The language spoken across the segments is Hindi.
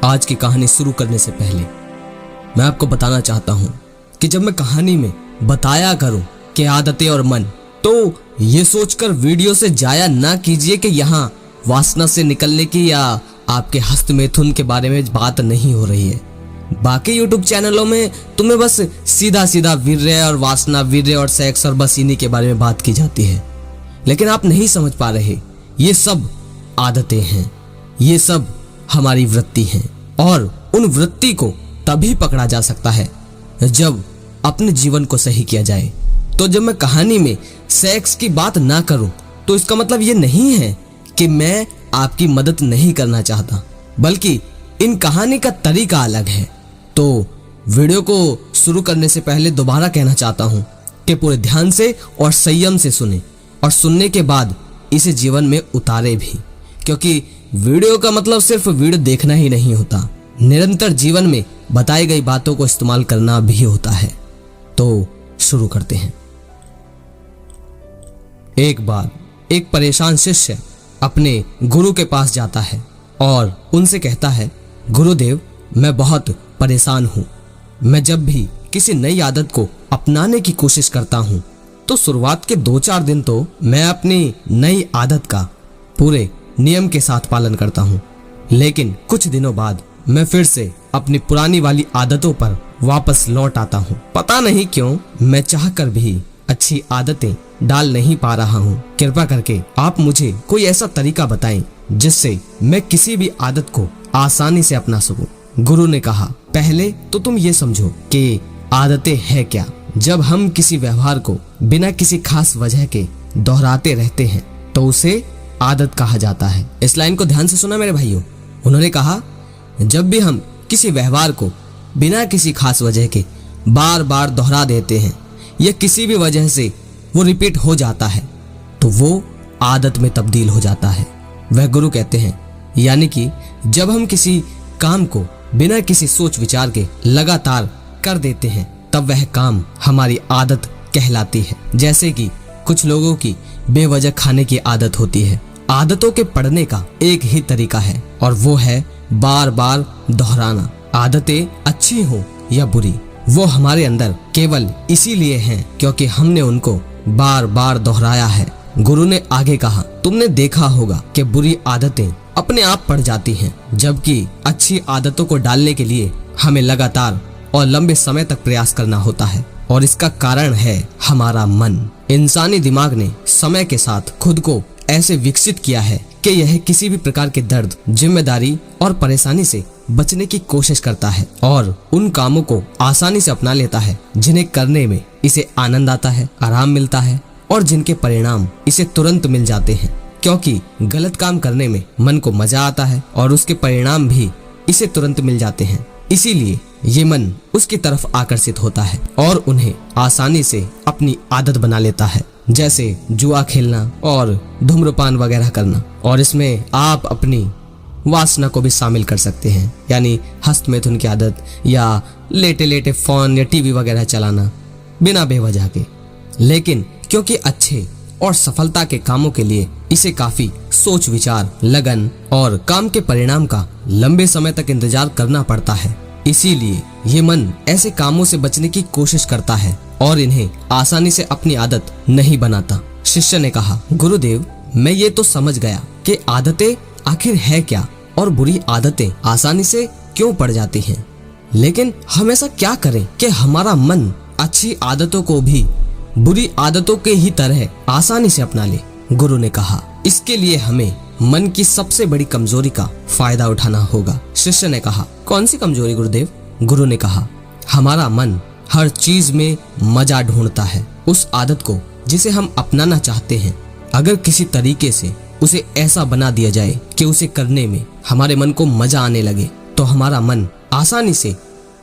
आज की कहानी शुरू करने से पहले मैं आपको बताना चाहता हूं कि जब मैं कहानी में बताया करूं कि आदतें और मन, तो ये सोचकर वीडियो से जाया ना कीजिए कि यहाँ वासना से निकलने की या आपके हस्त मैथुन के बारे में बात नहीं हो रही है। बाकी यूट्यूब चैनलों में तुम्हें बस सीधा सीधा वीर्य और वासना, वीर्य और सेक्स और बस इन्हीं के बारे में बात की जाती है। लेकिन आप नहीं समझ पा रहे, ये सब आदतें हैं, ये सब हमारी वृत्ति हैं और उन वृत्ति को तभी पकड़ा जा सकता है जब अपने जीवन को सही किया जाए। तो जब मैं कहानी में सेक्स की बात ना करूं तो इसका मतलब ये नहीं है कि मैं आपकी मदद नहीं करना चाहता, बल्कि इन कहानी का तरीका अलग है। तो वीडियो को शुरू करने से पहले दोबारा कहना चाहता हूं कि पूरे ध्यान से और संयम से सुने और सुनने के बाद इसे जीवन में उतारे भी, क्योंकि वीडियो का मतलब सिर्फ वीडियो देखना ही नहीं होता, निरंतर जीवन में बताई गई बातों को इस्तेमाल करना भी होता है। तो शुरू करते हैं। एक बार एक परेशान शिष्य अपने गुरु के पास जाता है और उनसे कहता है, गुरुदेव, मैं बहुत परेशान हूँ। मैं जब भी किसी नई आदत को अपनाने की कोशिश करता हूँ तो शुरुआत के 2-4 दिन तो मैं अपनी नई आदत का पूरे नियम के साथ पालन करता हूँ, लेकिन कुछ दिनों बाद मैं फिर से अपनी पुरानी वाली आदतों पर वापस लौट आता हूँ। पता नहीं क्यों मैं चाहकर भी अच्छी आदतें डाल नहीं पा रहा हूँ। कृपा करके आप मुझे कोई ऐसा तरीका बताएं जिससे मैं किसी भी आदत को आसानी से अपना सकूं। गुरु ने कहा, पहले तो तुम ये समझो कि आदतें है क्या। जब हम किसी व्यवहार को बिना किसी खास वजह के दोहराते रहते हैं तो उसे आदत कहा जाता है। इस लाइन को ध्यान से सुना मेरे भाइयों। उन्होंने कहा, जब भी हम किसी व्यवहार को बिना किसी खास वजह के बार बार दोहरा देते हैं या किसी भी वजह से वो रिपीट हो जाता है तो वो आदत में तब्दील हो जाता है। वह गुरु कहते हैं, यानी कि जब हम किसी काम को बिना किसी सोच विचार के लगातार कर देते हैं तब वह काम हमारी आदत कहलाती है। जैसे कि कुछ लोगों की बेवजह खाने की आदत होती है। आदतों के पढ़ने का एक ही तरीका है और वो है बार बार दोहराना। आदतें अच्छी हो या बुरी, वो हमारे अंदर केवल इसीलिए हैं क्योंकि हमने उनको बार बार दोहराया है। गुरु ने आगे कहा, तुमने देखा होगा कि बुरी आदतें अपने आप पड़ जाती हैं, जबकि अच्छी आदतों को डालने के लिए हमें लगातार और लंबे समय तक प्रयास करना होता है और इसका कारण है हमारा मन। इंसानी दिमाग ने समय के साथ खुद को ऐसे विकसित किया है कि यह किसी भी प्रकार के दर्द, जिम्मेदारी और परेशानी से बचने की कोशिश करता है और उन कामों को आसानी से अपना लेता है जिन्हें करने में इसे आनंद आता है, आराम मिलता है और जिनके परिणाम इसे तुरंत मिल जाते हैं। क्योंकि गलत काम करने में मन को मजा आता है और उसके परिणाम भी इसे तुरंत मिल जाते हैं, इसीलिए ये मन उसकी तरफ आकर्षित होता है और उन्हें आसानी से अपनी आदत बना लेता है, जैसे जुआ खेलना और धूम्रपान वगैरह करना। और इसमें आप अपनी वासना को भी शामिल कर सकते हैं, यानी हस्त मैथुन की आदत या लेटे लेटे फोन या टीवी वगैरह चलाना बिना बेवजह के। लेकिन क्योंकि अच्छे और सफलता के कामों के लिए इसे काफी सोच विचार, लगन और काम के परिणाम का लंबे समय तक इंतजार करना पड़ता है, इसीलिए ये मन ऐसे कामों से बचने की कोशिश करता है और इन्हें आसानी से अपनी आदत नहीं बनाता। शिष्य ने कहा, गुरुदेव, मैं ये तो समझ गया कि आदतें आखिर है क्या और बुरी आदतें आसानी से क्यों पड़ जाती हैं, लेकिन हम ऐसा क्या करें कि हमारा मन अच्छी आदतों को भी बुरी आदतों के ही तरह आसानी से अपना ले। गुरु ने कहा, इसके लिए हमें मन की सबसे बड़ी कमजोरी का फायदा उठाना होगा। शिष्य ने कहा, कौन सी कमजोरी गुरुदेव? गुरु ने कहा, हमारा मन हर चीज में मजा ढूंढता है, उस आदत को जिसे हम अपनाना चाहते हैं। अगर किसी तरीके से उसे ऐसा बना दिया जाए कि उसे करने में हमारे मन को मजा आने लगे तो हमारा मन आसानी से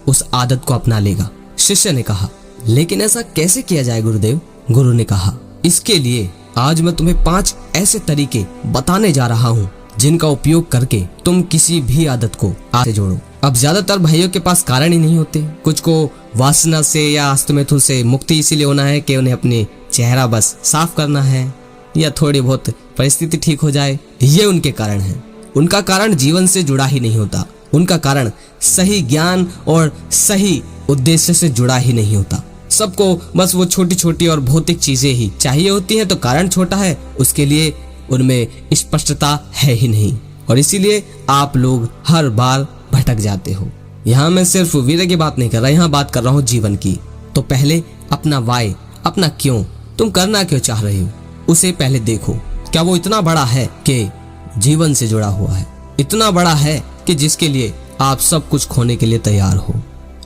उस आदत को अपना लेगा। शिष्य ने कहा, लेकिन ऐसा कैसे किया जाए गुरुदेव? गुरु ने कहा, इसके लिए आज मैं तुम्हें 5 ऐसे तरीके बताने जा रहा हूँ जिनका उपयोग करके तुम किसी भी आदत को आगे जोड़ो। अब ज्यादातर भाइयों के पास कारण ही नहीं होते। कुछ को वासना से या हस्त मैथुन से मुक्ति इसीलिए होना है कि उन्हें अपने चेहरा बस साफ करना है या थोड़ी बहुत परिस्थिति ठीक हो जाए, ये उनके कारण है। उनका कारण जीवन से जुड़ा ही नहीं होता। उनका कारण सही ज्ञान और सही उद्देश्य से जुड़ा ही नहीं होता। सबको बस वो छोटी छोटी और भौतिक चीजें ही चाहिए होती हैं, तो कारण छोटा है, उसके लिए उनमें स्पष्टता है ही नहीं, और इसीलिए आप लोग हर बार भटक जाते हो। यहाँ मैं सिर्फ वीरे की बात नहीं कर रहा, यहाँ बात कर रहा हूँ जीवन की। तो पहले अपना वाई, अपना क्यों, तुम करना क्यों चाह रहे हो, उसे पहले देखो। क्या वो इतना बड़ा है कि जीवन से जुड़ा हुआ है, इतना बड़ा है कि जिसके लिए आप सब कुछ खोने के लिए तैयार हो?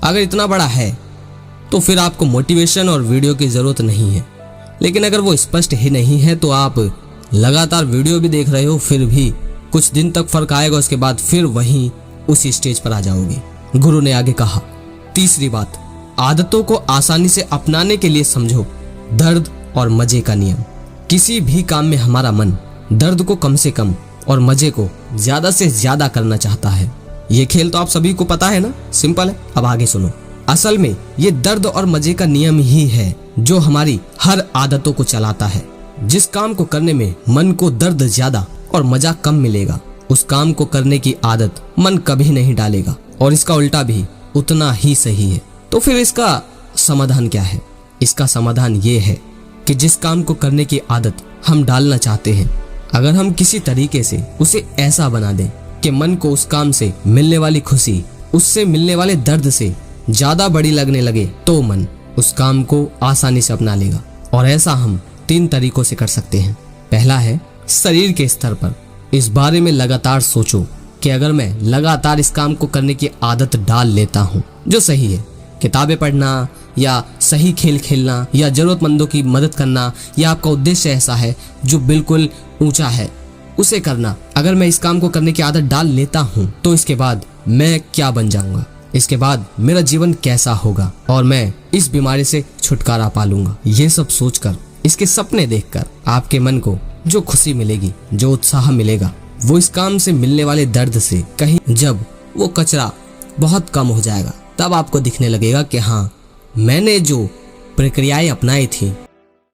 अगर इतना बड़ा है तो फिर आपको मोटिवेशन और वीडियो की जरूरत नहीं है। लेकिन अगर वो स्पष्ट ही नहीं है तो आप लगातार वीडियो भी देख रहे हो, फिर भी कुछ दिन तक फर्क आएगा, उसके बाद फिर वहीं उसी स्टेज पर आ जाओगे। गुरु ने आगे कहा, तीसरी बात, आदतों को आसानी से अपनाने के लिए समझो दर्द और मजे का नियम। किसी भी काम में हमारा मन दर्द को कम से कम और मजे को ज्यादा से ज्यादा करना चाहता है। ये खेल तो आप सभी को पता है ना, सिंपल है। अब आगे सुनो। असल में ये दर्द और मजे का नियम ही है जो हमारी हर आदतों को चलाता है। जिस काम को करने में मन को दर्द ज्यादा और मजा कम मिलेगा, उस काम को करने की आदत मन कभी नहीं डालेगा, और इसका उल्टा भी उतना ही सही है। तो फिर इसका समाधान क्या है? इसका समाधान ये है कि जिस काम को करने की आदत हम डालना चाहते हैं, अगर हम किसी तरीके से उसे ऐसा बना दें कि मन को उस काम से मिलने वाली खुशी उससे मिलने वाले दर्द से ज्यादा बड़ी लगने लगे, तो मन उस काम को आसानी से अपना लेगा। और ऐसा हम 3 तरीकों से कर सकते हैं। पहला है शरीर के स्तर पर। इस बारे में लगातार सोचो कि अगर मैं लगातार इस काम को करने की आदत डाल लेता हूँ जो सही है, किताबें पढ़ना या सही खेल खेलना या जरूरतमंदों की मदद करना, या आपका उद्देश्य ऐसा है जो बिल्कुल ऊंचा है, उसे करना, अगर मैं इस काम को करने की आदत डाल लेता हूँ तो इसके बाद मैं क्या बन जाऊंगा, इसके बाद मेरा जीवन कैसा होगा, और मैं इस बीमारी से छुटकारा पा लूंगा। ये सब सोचकर, इसके सपने देखकर आपके मन को जो खुशी मिलेगी, जो उत्साह मिलेगा, वो इस काम से मिलने वाले दर्द से कहीं, जब वो कचरा बहुत कम हो जाएगा, तब आपको दिखने लगेगा कि हाँ, मैंने जो प्रक्रियाएं अपनाई थी